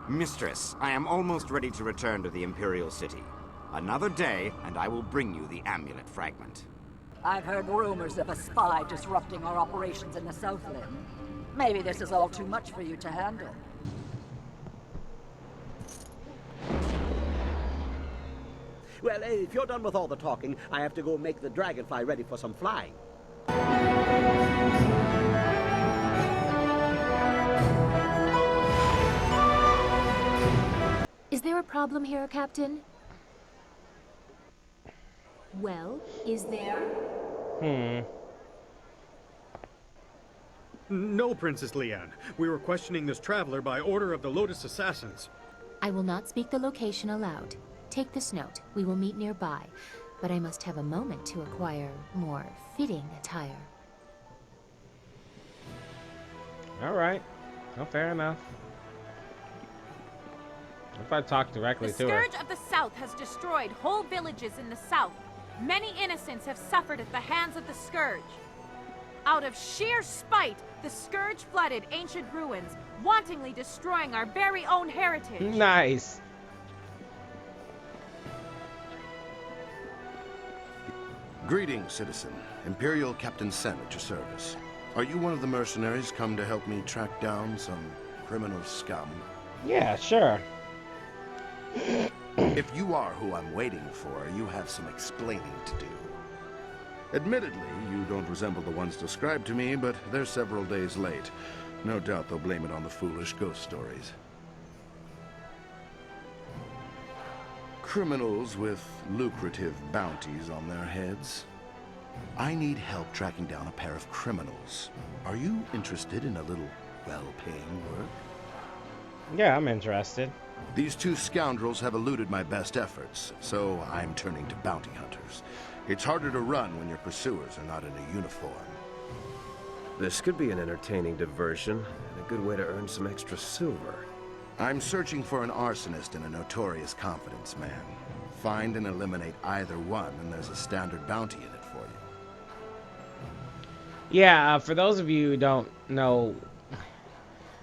Mistress, I am almost ready to return to the Imperial City. Another day, and I will bring you the amulet fragment. I've heard rumors of a spy disrupting our operations in the Southland. Maybe this is all too much for you to handle. Well, if you're done with all the talking, I have to go make the dragonfly ready for some flying. Is there a problem here, Captain? Well, is there? No, Princess Leanne. We were questioning this traveler by order of the Lotus Assassins. I will not speak the location aloud. Take this note. We will meet nearby, but I must have a moment to acquire more fitting attire. All right. Well, fair enough. If I talk directly to her. The Scourge of the South has destroyed whole villages in the south. Many innocents have suffered at the hands of the Scourge. Out of sheer spite, the Scourge flooded ancient ruins, wantonly destroying our very own heritage. Nice. Greetings, citizen. Imperial Captain Sen at your service. Are you one of the mercenaries come to help me track down some criminal scum? Yeah, sure. If you are who I'm waiting for, you have some explaining to do. Admittedly, you don't resemble the ones described to me, but they're several days late. No doubt they'll blame it on the foolish ghost stories. Criminals with lucrative bounties on their heads. I need help tracking down a pair of criminals. Are you interested in a little well-paying work? Yeah, I'm interested. These two scoundrels have eluded my best efforts, so I'm turning to bounty hunters. It's harder to run when your pursuers are not in a uniform. This could be an entertaining diversion, and a good way to earn some extra silver. I'm searching for an arsonist and a notorious confidence man. Find and eliminate either one, and there's a standard bounty in it for you. Yeah, for those of you who don't know,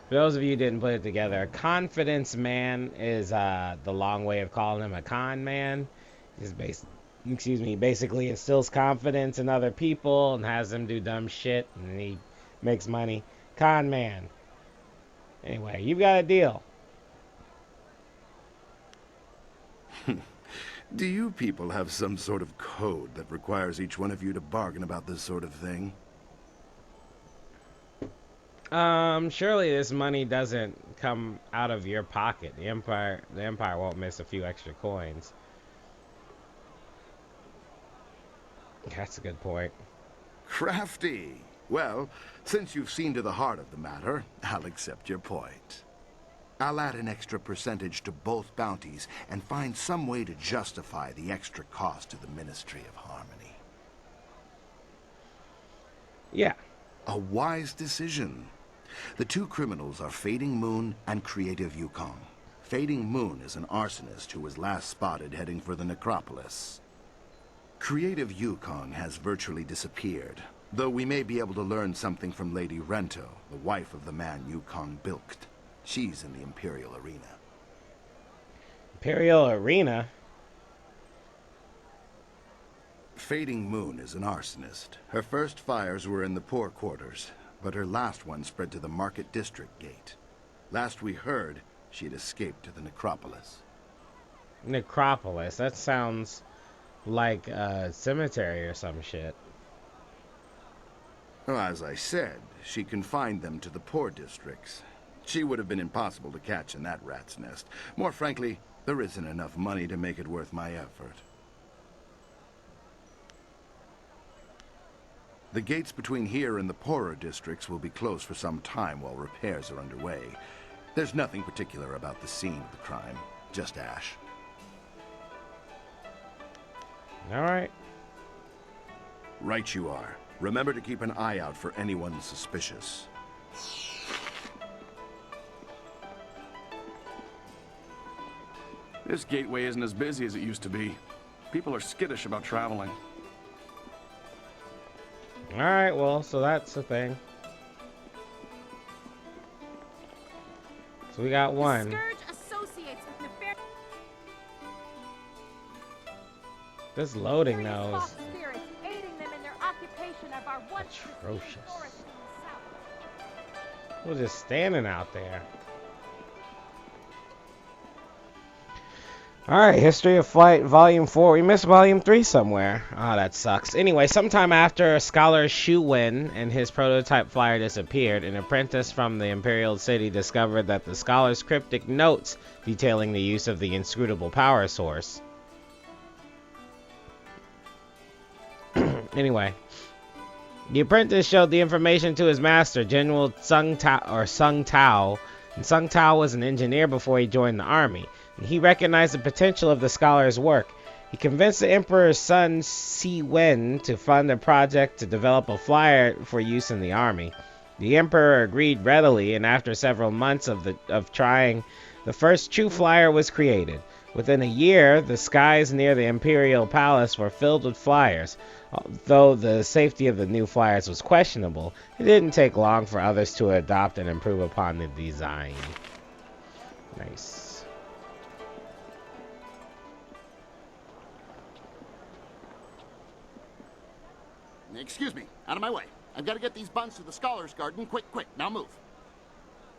for those of you who didn't put it together, a confidence man is the long way of calling him a con man. He's basically instills confidence in other people and has them do dumb shit, and he makes money. Con man. Anyway, you've got a deal. Do you people have some sort of code that requires each one of you to bargain about this sort of thing? Surely this money doesn't come out of your pocket. The Empire won't miss a few extra coins. That's a good point. Crafty. Well, since you've seen to the heart of the matter, I'll accept your point. I'll add an extra percentage to both bounties and find some way to justify the extra cost to the Ministry of Harmony. Yeah. A wise decision. The two criminals are Fading Moon and Creative Yukong. Fading Moon is an arsonist who was last spotted heading for the necropolis. Creative Yukong has virtually disappeared, though we may be able to learn something from Lady Rento, the wife of the man Yukong bilked. She's in the Imperial Arena. Imperial Arena? Fading Moon is an arsonist. Her first fires were in the poor quarters, but her last one spread to the Market District Gate. Last we heard, she had escaped to the necropolis. Necropolis? That sounds like a cemetery or some shit. Well, as I said, she confined them to the poor districts. She would have been impossible to catch in that rat's nest. More frankly, there isn't enough money to make it worth my effort. The gates between here and the poorer districts will be closed for some time while repairs are underway. There's nothing particular about the scene of the crime, just ash. All right. Right you are. Remember to keep an eye out for anyone suspicious. This gateway isn't as busy as it used to be. People are skittish about traveling. Alright, well, so that's the thing. So we got one. The Scourge This loading Mysterious nose. fox spirits aiding them in their occupation of our once pristine Atrocious. forests in the south. We're just standing out there. Alright, History of Flight Volume 4. We missed Volume 3 somewhere. Oh, that sucks. Anyway, sometime after Scholar Shu Wen and his prototype flyer disappeared, an apprentice from the Imperial City discovered that the scholar's cryptic notes detailing the use of the inscrutable power source. Anyway, the apprentice showed the information to his master, General Sung Tao, and Sung Tao was an engineer before he joined the army. He recognized the potential of the scholar's work. He convinced the Emperor's son, Si Wen, to fund a project to develop a flyer for use in the army. The Emperor agreed readily, and after several months of trying, the first true flyer was created. Within a year, the skies near the Imperial Palace were filled with flyers. Though the safety of the new flyers was questionable, it didn't take long for others to adopt and improve upon the design. Nice. Excuse me, out of my way. I've got to get these buns to the Scholars Garden. Quick, quick, now move.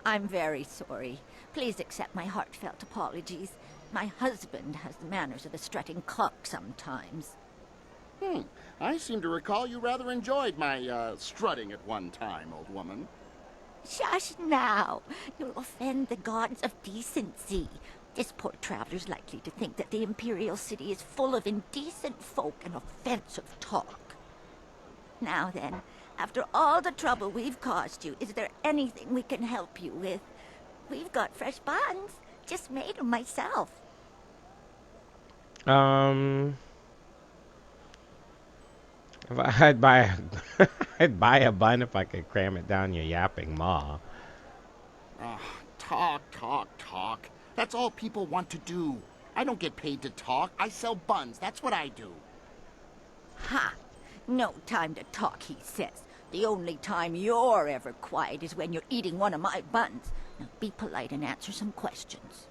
I'm very sorry. Please accept my heartfelt apologies. My husband has the manners of a strutting cock sometimes. I seem to recall you rather enjoyed my, strutting at one time, old woman. Shush now. You'll offend the gods of decency. This poor traveler's likely to think that the Imperial City is full of indecent folk and offensive talk. Now then, after all the trouble we've caused you, is there anything we can help you with? We've got fresh buns. Just made them myself. I'd buy a bun if I could cram it down your yapping maw. Talk. That's all people want to do. I don't get paid to talk. I sell buns. That's what I do. Ha! No time to talk, he says. The only time you're ever quiet is when you're eating one of my buns. Now be polite and answer some questions.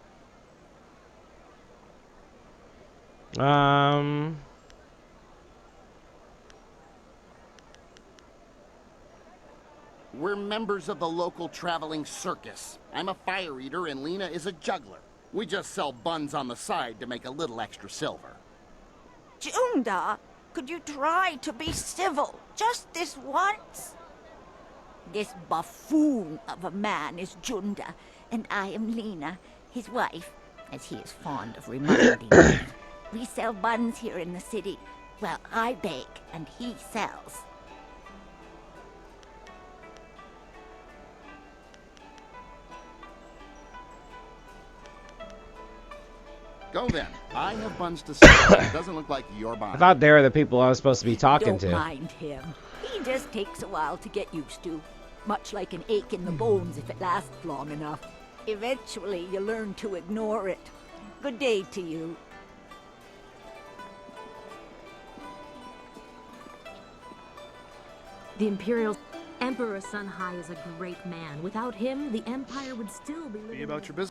We're members of the local traveling circus. I'm a fire eater and Lena is a juggler. We just sell buns on the side to make a little extra silver. Junda, could you try to be civil just this once? This buffoon of a man is Junda, and I am Lena, his wife, as he is fond of reminding me. We sell buns here in the city. Well, I bake and he sells. Go then. I have buns to sell. It doesn't look like you're buying. I thought they were the people I was supposed to be talking Don't to. mind him. He just takes a while to get used to. Much like an ache in the bones if it lasts long enough. Eventually, you learn to ignore it. Good day to you. The Imperial Emperor Sun Hai is a great man. Without him, the Empire would still be living. Be about your business.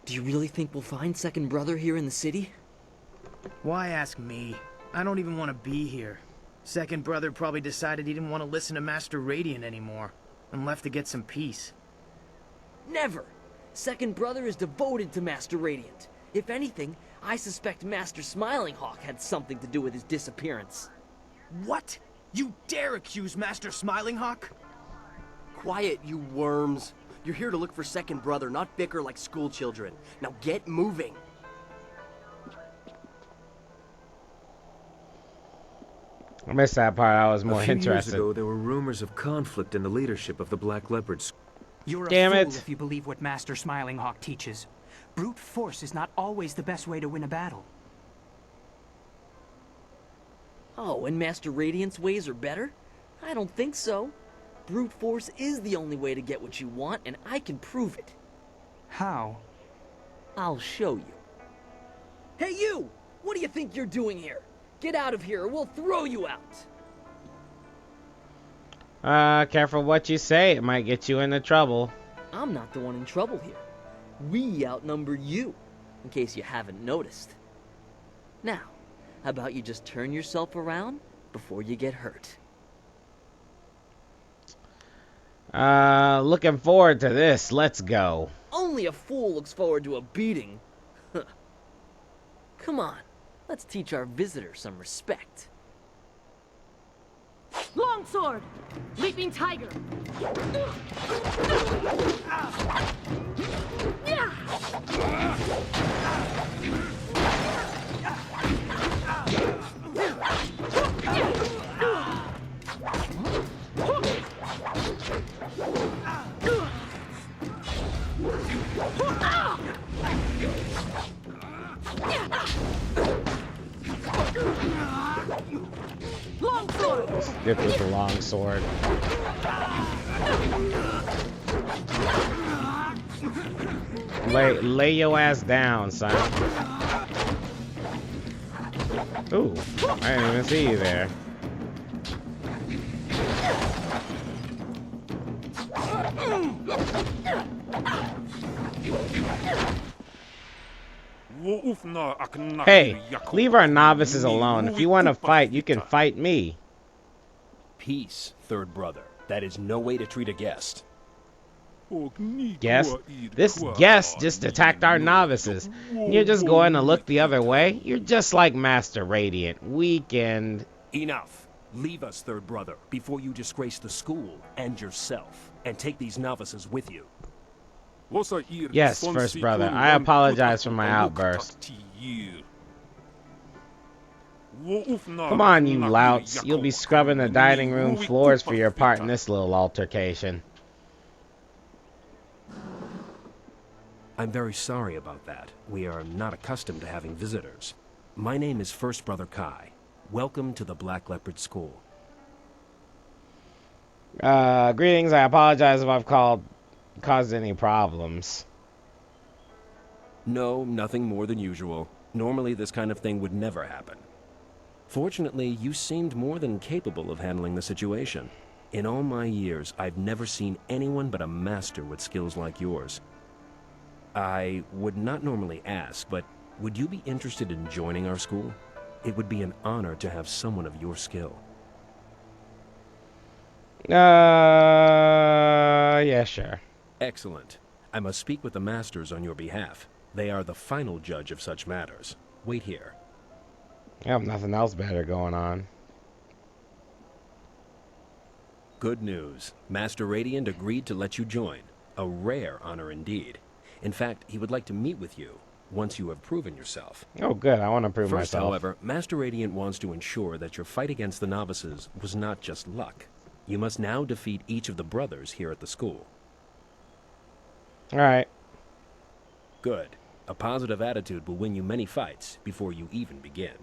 Do you really think we'll find Second Brother here in the city? Why ask me? I don't even want to be here. Second Brother probably decided he didn't want to listen to Master Radiant anymore, and left to get some peace. Never! Second Brother is devoted to Master Radiant. If anything, I suspect Master Smiling Hawk had something to do with his disappearance. What? You dare accuse Master Smiling Hawk? Quiet, you worms. You're here to look for Second Brother, not bicker like school children. Now get moving. I missed that part. I was more A few interested. years ago, there were rumors of conflict in the leadership of the Black Leopards. You're Damn a fool it. if you believe what Master Smiling Hawk teaches. Brute force is not always the best way to win a battle. Oh, and Master Radiant's ways are better? I don't think so. Brute force is the only way to get what you want, and I can prove it. How? I'll show you. Hey you! What do you think you're doing here? Get out of here or we'll throw you out! Careful what you say. It might get you into trouble. I'm not the one in trouble here. We outnumber you, in case you haven't noticed. Now, how about you just turn yourself around before you get hurt? Looking forward to this. Let's go. Only a fool looks forward to a beating. Come on, let's teach our visitor some respect. Longsword! Leaping tiger! Get with the long sword. Lay your ass down, son. Ooh, I didn't even see you there. Hey, leave our novices alone. If you want to fight, you can fight me. Peace, third brother. That is no way to treat a guest. Guest? This guest just attacked our novices. You're just going to look the other way? You're just like Master Radiant. Weakened. Enough. Leave us, third brother, before you disgrace the school and yourself, and take these novices with you. Yes, first brother. I apologize for my outburst. Come on, you louts. You'll be scrubbing the dining room floors for your part in this little altercation. I'm very sorry about that. We are not accustomed to having visitors. My name is First Brother Kai. Welcome to the Black Leopard School. Greetings. I apologize if I've caused any problems. No, nothing more than usual. Normally this kind of thing would never happen. Fortunately, you seemed more than capable of handling the situation. In all my years, I've never seen anyone but a master with skills like yours. I would not normally ask, but would you be interested in joining our school? It would be an honor to have someone of your skill. Yeah, sure. Excellent. I must speak with the masters on your behalf. They are the final judge of such matters. Wait here. I have nothing else better going on. Good news. Master Radiant agreed to let you join. A rare honor indeed. In fact, he would like to meet with you once you have proven yourself. Oh, good. I want to prove First, myself. However, Master Radiant wants to ensure that your fight against the novices was not just luck. You must now defeat each of the brothers here at the school. All right. Good. A positive attitude will win you many fights before you even begin.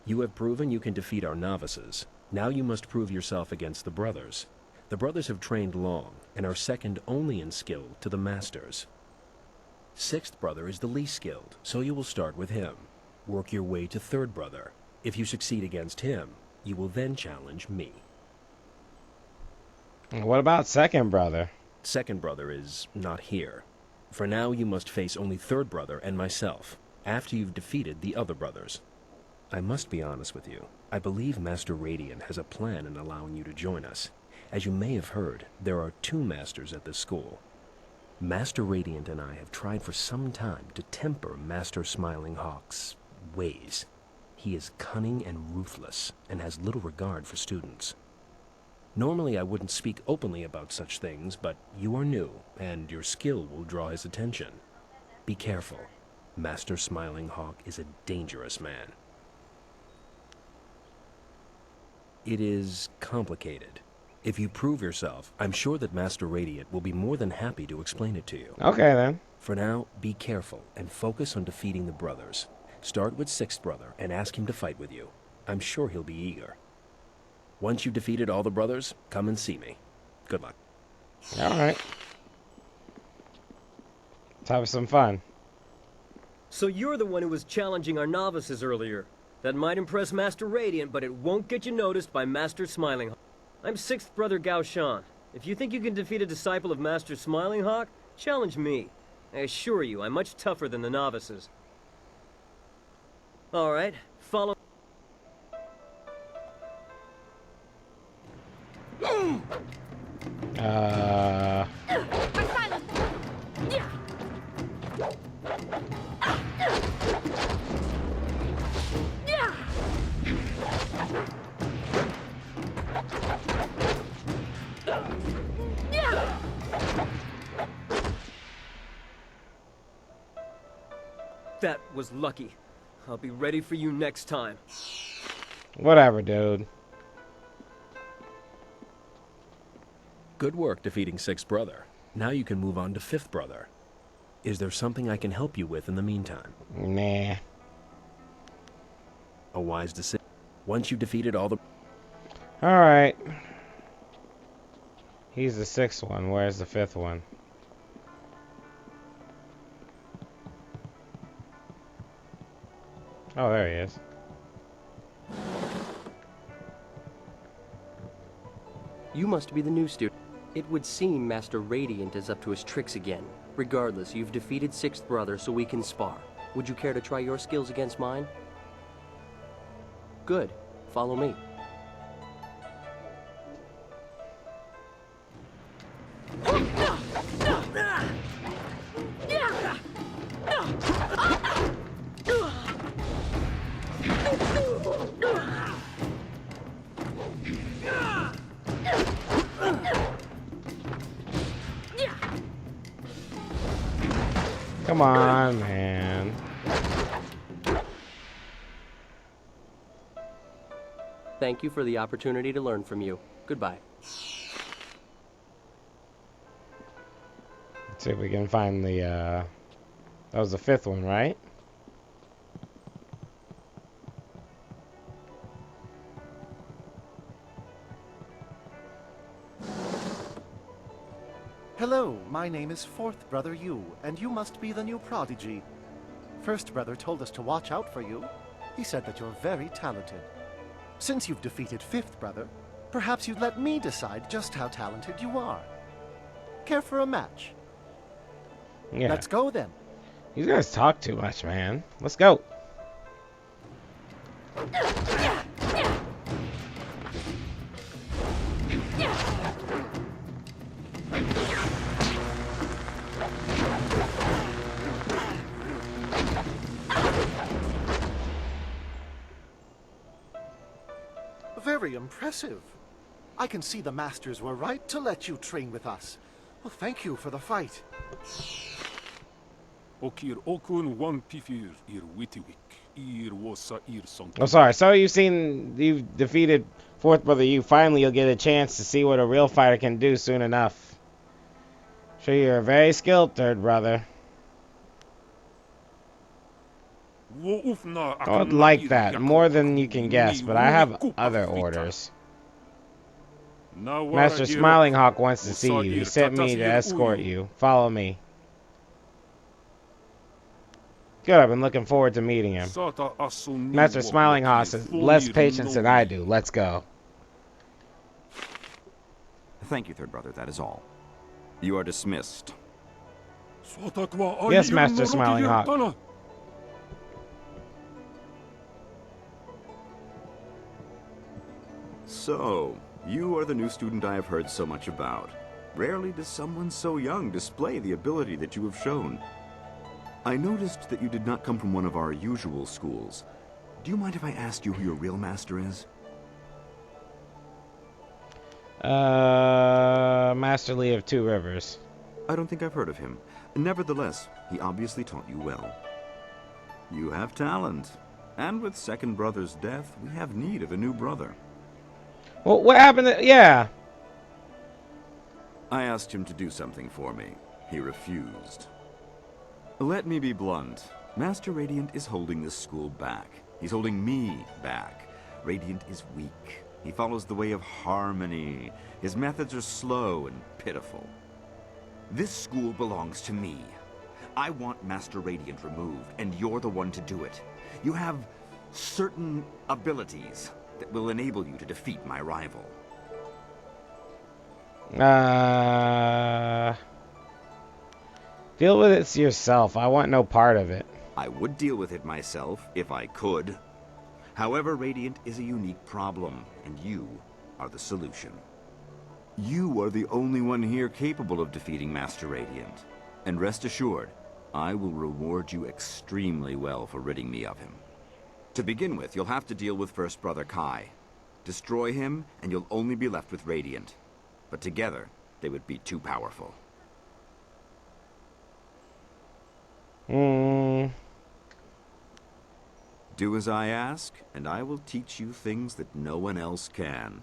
You have proven you can defeat our novices. Now you must prove yourself against the brothers. The brothers have trained long and are second only in skill to the masters. Sixth brother is the least skilled, so you will start with him. Work your way to third brother. If you succeed against him, you will then challenge me. What about second brother? Second brother is not here. For now, you must face only third brother and myself, after you've defeated the other brothers. I must be honest with you. I believe Master Radiant has a plan in allowing you to join us. As you may have heard, there are 2 masters at this school. Master Radiant and I have tried for some time to temper Master Smiling Hawk's ways. He is cunning and ruthless, and has little regard for students. Normally I wouldn't speak openly about such things, but you are new, and your skill will draw his attention. Be careful. Master Smiling Hawk is a dangerous man. It is complicated. If you prove yourself, I'm sure that Master Radiant will be more than happy to explain it to you. Okay, then. For now, be careful and focus on defeating the brothers. Start with sixth brother and ask him to fight with you. I'm sure he'll be eager. Once you've defeated all the brothers, come and see me. Good luck. All right. Let's have some fun. So you're the one who was challenging our novices earlier. That might impress Master Radiant, but it won't get you noticed by Master Smiling. I'm 6th Brother Gao Shan. If you think you can defeat a disciple of Master Smiling Hawk, challenge me. I assure you, I'm much tougher than the novices. All right, follow. That was lucky. I'll be ready for you next time. Whatever, dude. Good work defeating 6th Brother. Now you can move on to 5th Brother. Is there something I can help you with in the meantime? Nah. A wise decision. Once you've defeated all the... Alright. He's the 6th one. Where's the 5th one? Oh, there he is. You must be the new student. It would seem Master Radiant is up to his tricks again. Regardless, you've defeated 6th Brother, so we can spar. Would you care to try your skills against mine? Good. Follow me. Come on, man. Thank you for the opportunity to learn from you. Goodbye. Let's see if we can find the, that was the 5th one, right? Hello, my name is 4th Brother Yu, and you must be the new prodigy. 1st Brother told us to watch out for you. He said that you're very talented. Since you've defeated 5th Brother, perhaps you'd let me decide just how talented you are. Care for a match? Yeah. Let's go then. You guys talk too much, man. Let's go. Very impressive. I can see the masters were right to let you train with us. Well, thank you for the fight. Oh, sorry. So you've defeated 4th Brother Yu. Finally, you'll get a chance to see what a real fighter can do soon enough. Sure, you're very skilled, 3rd Brother. I would like that, more than you can guess, but I have other orders. Master Smiling Hawk wants to see you. He sent me to escort you. Follow me. Good, I've been looking forward to meeting him. Master Smiling Hawk has less patience than I do. Let's go. Thank you, 3rd Brother, that is all. You are dismissed. Yes, Master Smiling Hawk. So, you are the new student I have heard so much about. Rarely does someone so young display the ability that you have shown. I noticed that you did not come from one of our usual schools. Do you mind if I asked you who your real master is? Master Lee of 2 Rivers. I don't think I've heard of him. Nevertheless, he obviously taught you well. You have talent. And with 2nd Brother's death, we have need of a new brother. Well, what happened to... Yeah. I asked him to do something for me. He refused. Let me be blunt. Master Radiant is holding this school back. He's holding me back. Radiant is weak. He follows the way of harmony. His methods are slow and pitiful. This school belongs to me. I want Master Radiant removed, and you're the one to do it. You have certain abilities that will enable you to defeat my rival. Deal with it yourself. I want no part of it. I would deal with it myself, if I could. However, Radiant is a unique problem, and you are the solution. You are the only one here capable of defeating Master Radiant. And rest assured, I will reward you extremely well for ridding me of him. To begin with, you'll have to deal with First Brother Kai. Destroy him, and you'll only be left with Radiant. But together, they would be too powerful. Do as I ask, and I will teach you things that no one else can.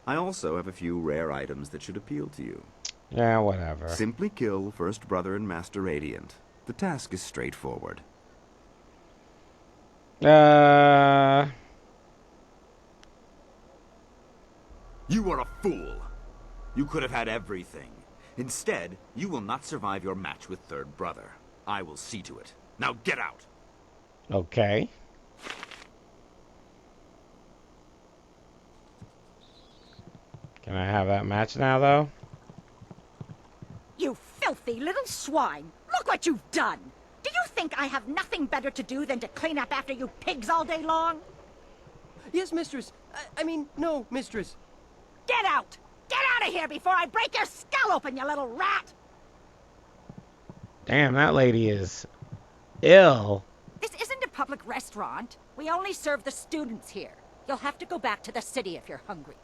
I also have a few rare items that should appeal to you. Yeah, whatever. Simply kill First Brother and Master Radiant. The task is straightforward. You are a fool. You could have had everything. Instead, you will not survive your match with Third Brother. I will see to it. Now get out. Okay. Can I have that match now, though? You filthy little swine! Look what you've done! Do you think I have nothing better to do than to clean up after you pigs all day long? Yes, mistress. I mean, no, mistress. Get out! Get out of here before I break your skull open, you little rat! Damn, that lady is ill. This isn't a public restaurant. We only serve the students here. You'll have to go back to the city if you're hungry.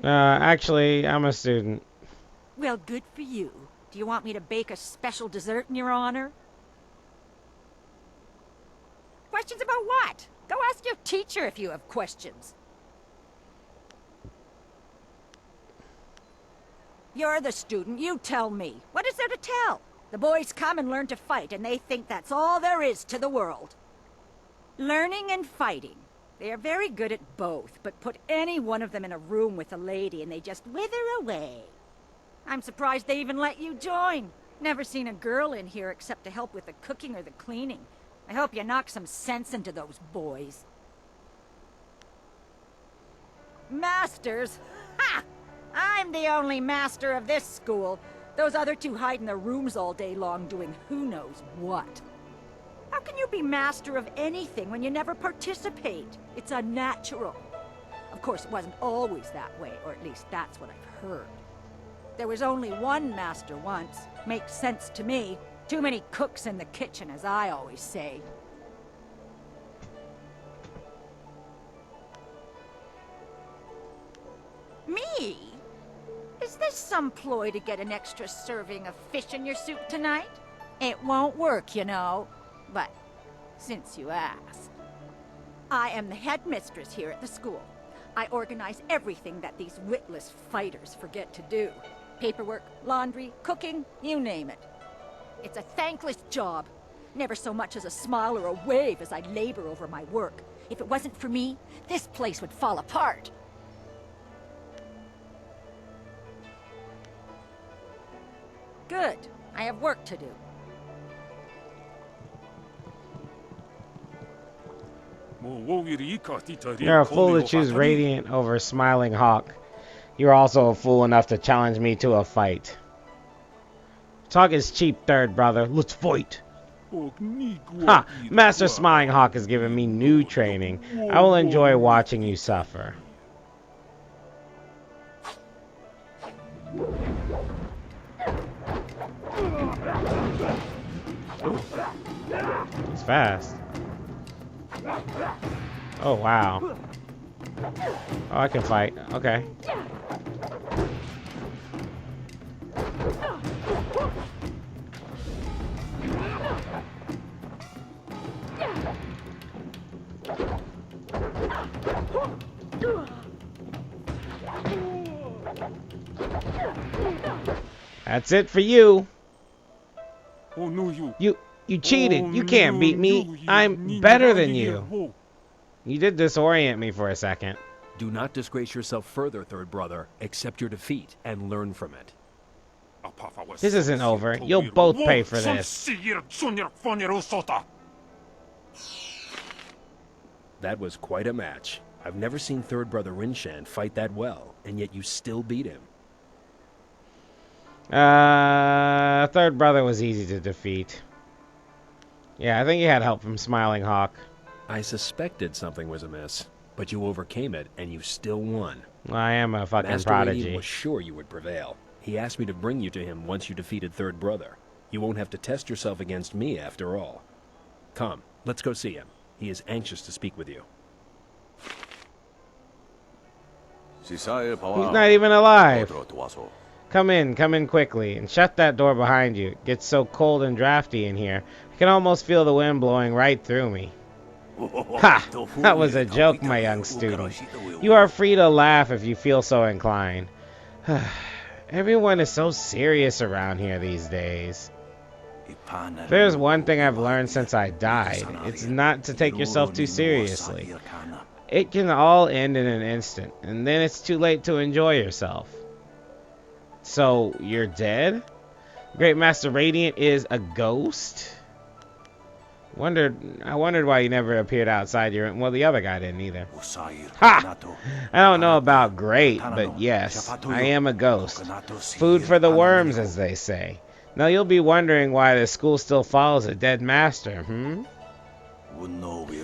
Actually, I'm a student. Well, good for you. Do you want me to bake a special dessert in your honor? Questions about what? Go ask your teacher if you have questions. You're the student, you tell me. What is there to tell? The boys come and learn to fight, and they think that's all there is to the world. Learning and fighting. They are very good at both, but put any one of them in a room with a lady and they just wither away. I'm surprised they even let you join. Never seen a girl in here except to help with the cooking or the cleaning. I hope you knock some sense into those boys. Masters? Ha! I'm the only master of this school. Those other two hide in their rooms all day long doing who knows what. How can you be master of anything when you never participate? It's unnatural. Of course, it wasn't always that way, or at least that's what I've heard. There was only one master once. Makes sense to me. Too many cooks in the kitchen, as I always say. Me? Is this some ploy to get an extra serving of fish in your soup tonight? It won't work, you know. But since you asked, I am the headmistress here at the school. I organize everything that these witless fighters forget to do. Paperwork, laundry, cooking, you name it. It's a thankless job. Never so much as a smile or a wave as I labor over my work. If it wasn't for me, this place would fall apart. Good. I have work to do. You're a fool to choose Radiant over Smiling Hawk. You're also a fool enough to challenge me to a fight. Talk is cheap, Third Brother. Let's fight. Ha! Master Smiling Hawk has given me new training. I will enjoy watching you suffer. It's fast. Oh, wow. Oh, I can fight. Okay. That's it for you. Oh no, You cheated. You can't beat me. I'm better than you. You did disorient me for a second. Do not disgrace yourself further, Third Brother. Accept your defeat and learn from it. This isn't over. You'll both pay for this. That was quite a match. I've never seen third brother Rinshan fight that well, and yet you still beat him. Third brother was easy to defeat. Yeah, I think he had help from Smiling Hawk. I suspected something was amiss, but you overcame it, and you still won. I am a fucking Master prodigy. Radiant was sure you would prevail. He asked me to bring you to him once you defeated third brother. You won't have to test yourself against me after all. Come, let's go see him. He is anxious to speak with you. He's not even alive. Come in quickly, and shut that door behind you. It gets so cold and drafty in here. I can almost feel the wind blowing right through me. Ha! That was a joke, my young student. You are free to laugh if you feel so inclined. Everyone is so serious around here these days. If there's one thing I've learned since I died, it's not to take yourself too seriously. It can all end in an instant, and then it's too late to enjoy yourself. So, you're dead? Great Master Radiant is a ghost? I wondered why you never appeared outside your... Well, the other guy didn't either. Ha! I don't know about great, but yes, I am a ghost. Food for the worms, as they say. Now you'll be wondering why the school still follows a dead master,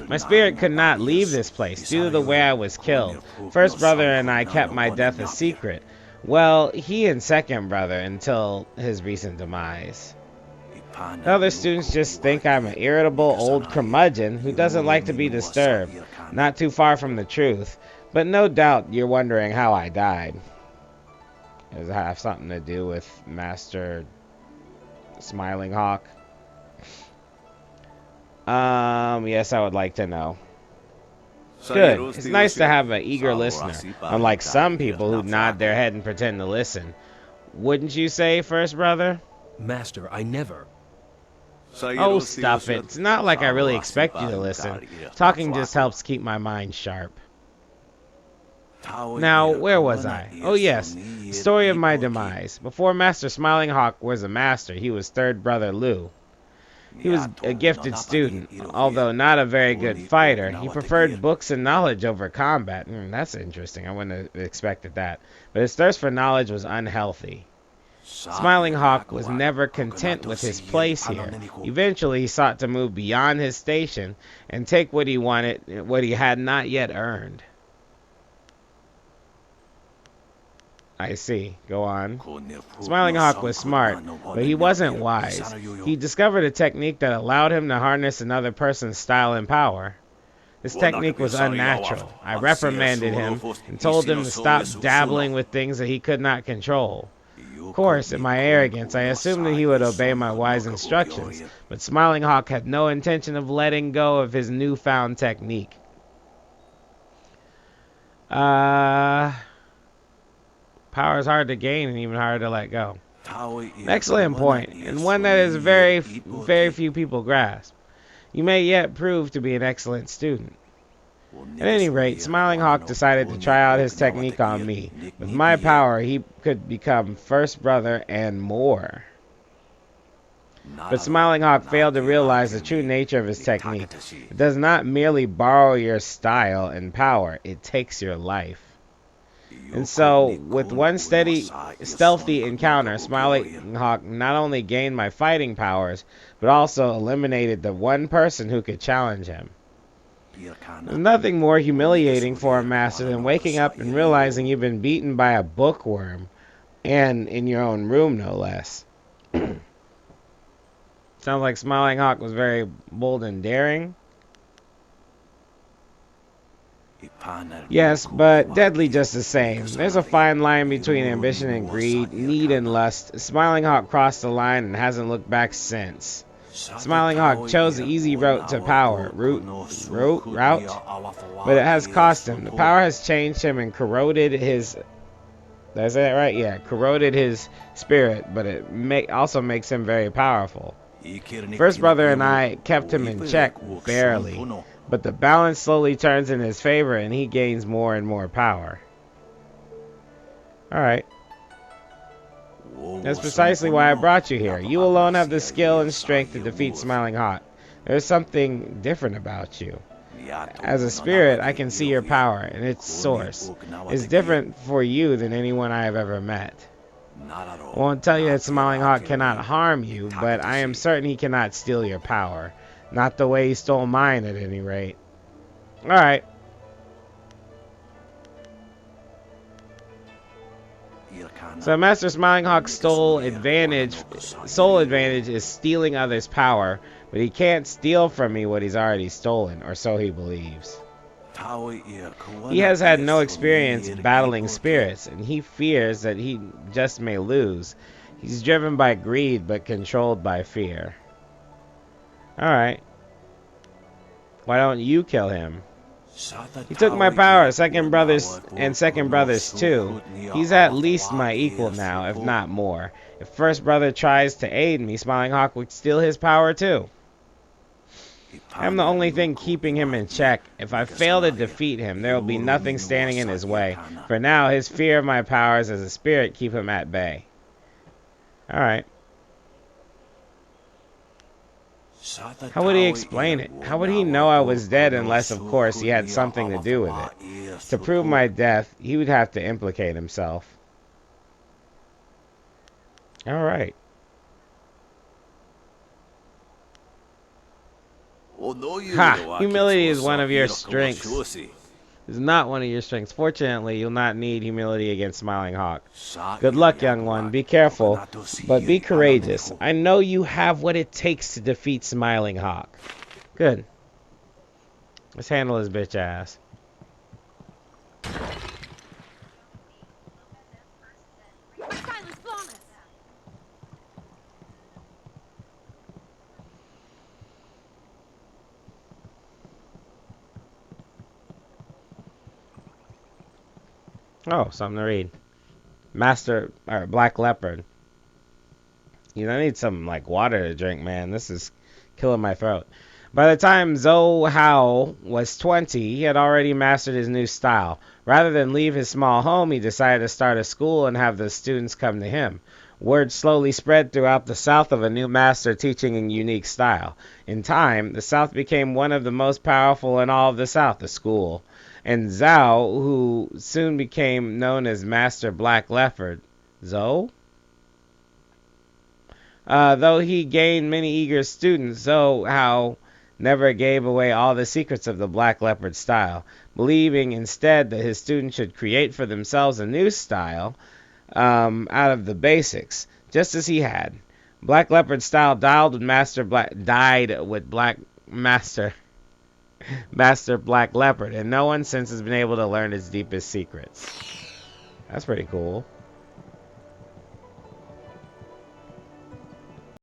My spirit could not leave this place due to the way I was killed. First brother and I kept my death a secret. Well, he and second brother until his recent demise. The other students just think I'm an irritable old curmudgeon who doesn't like to be disturbed. Not too far from the truth. But no doubt you're wondering how I died. Does it have something to do with Master Smiling Hawk? Yes, I would like to know. Good. It's nice to have an eager listener, unlike some people who nod their head and pretend to listen. Wouldn't you say, first brother? Master, I never... Oh, stuff it. It's not like I really expect you to listen. Talking just helps keep my mind sharp. Now, where was I? Oh yes, story of my demise. Before Master Smiling Hawk was a master, he was third brother Lu. He was a gifted student, although not a very good fighter. He preferred books and knowledge over combat. That's interesting. I wouldn't have expected that. But his thirst for knowledge was unhealthy. Smiling Hawk was never content with his place here. Eventually, he sought to move beyond his station and take what he wanted, what he had not yet earned. I see. Go on. Smiling Hawk was smart, but he wasn't wise. He discovered a technique that allowed him to harness another person's style and power. This technique was unnatural. I reprimanded him and told him to stop dabbling with things that he could not control. Of course, in my arrogance, I assumed that he would obey my wise instructions, but Smiling Hawk had no intention of letting go of his newfound technique. Power is hard to gain and even harder to let go. An excellent point, and one that is very few people grasp. You may yet prove to be an excellent student. At any rate, Smiling Hawk decided to try out his technique on me. With my power, he could become first brother and more. But Smiling Hawk failed to realize the true nature of his technique. It does not merely borrow your style and power, it takes your life. And so, with one stealthy encounter, Smiling Hawk not only gained my fighting powers, but also eliminated the one person who could challenge him. There's nothing more humiliating for a master than waking up and realizing you've been beaten by a bookworm, and in your own room, no less. Sounds like Smiling Hawk was very bold and daring. Yes, but deadly just the same. There's a fine line between ambition and greed, need and lust. Smiling Hawk crossed the line and hasn't looked back since. Smiling Hawk chose the easy route to power, route, but it has cost him. The power has changed him and corroded his... Did I say that right? Yeah, corroded his spirit, but it also makes him very powerful. First brother and I kept him in check, barely. But the balance slowly turns in his favor and he gains more and more power. Alright. That's precisely why I brought you here. You alone have the skill and strength to defeat Smiling Hawk. There's something different about you. As a spirit, I can see your power and its source. It's different for you than anyone I have ever met. I won't tell you that Smiling Hawk cannot harm you, but I am certain he cannot steal your power. Not the way he stole mine, at any rate. Alright. So Master Smiling Hawk's sole advantage is stealing others' power, but he can't steal from me what he's already stolen, or so he believes. He has had no experience battling spirits, and he fears that he just may lose. He's driven by greed, but controlled by fear. Alright. Why don't you kill him? He took my power, second brothers too. He's at least my equal now, if not more. If first brother tries to aid me, Smiling Hawk would steal his power too. I'm the only thing keeping him in check. If I fail to defeat him, there will be nothing standing in his way. For now, his fear of my powers as a spirit keep him at bay. Alright. How would he explain it? How would he know I was dead unless, of course, he had something to do with it? To prove my death, he would have to implicate himself. Alright. Ha! Humility is one of your strengths. Is not one of your strengths. Fortunately, you'll not need humility against Smiling Hawk. Good luck, young one. Be careful, but be courageous. I know you have what it takes to defeat Smiling Hawk. Good. Let's handle his bitch ass. Oh, something to read. Black Leopard. You know, I need some, like, water to drink, man. This is killing my throat. By the time Zhou Hao was 20, he had already mastered his new style. Rather than leave his small home, he decided to start a school and have the students come to him. Word slowly spread throughout the South of a new master teaching a unique style. In time, the South became one of the most powerful in all of the South, the school. And Zhao, who soon became known as Master Black Leopard. Zhou? Though he gained many eager students, Zhou Hao never gave away all the secrets of the Black Leopard style, believing instead that his students should create for themselves a new style out of the basics, just as he had. Black Leopard style died with Master Black Leopard, and no one since has been able to learn its deepest secrets. That's pretty cool.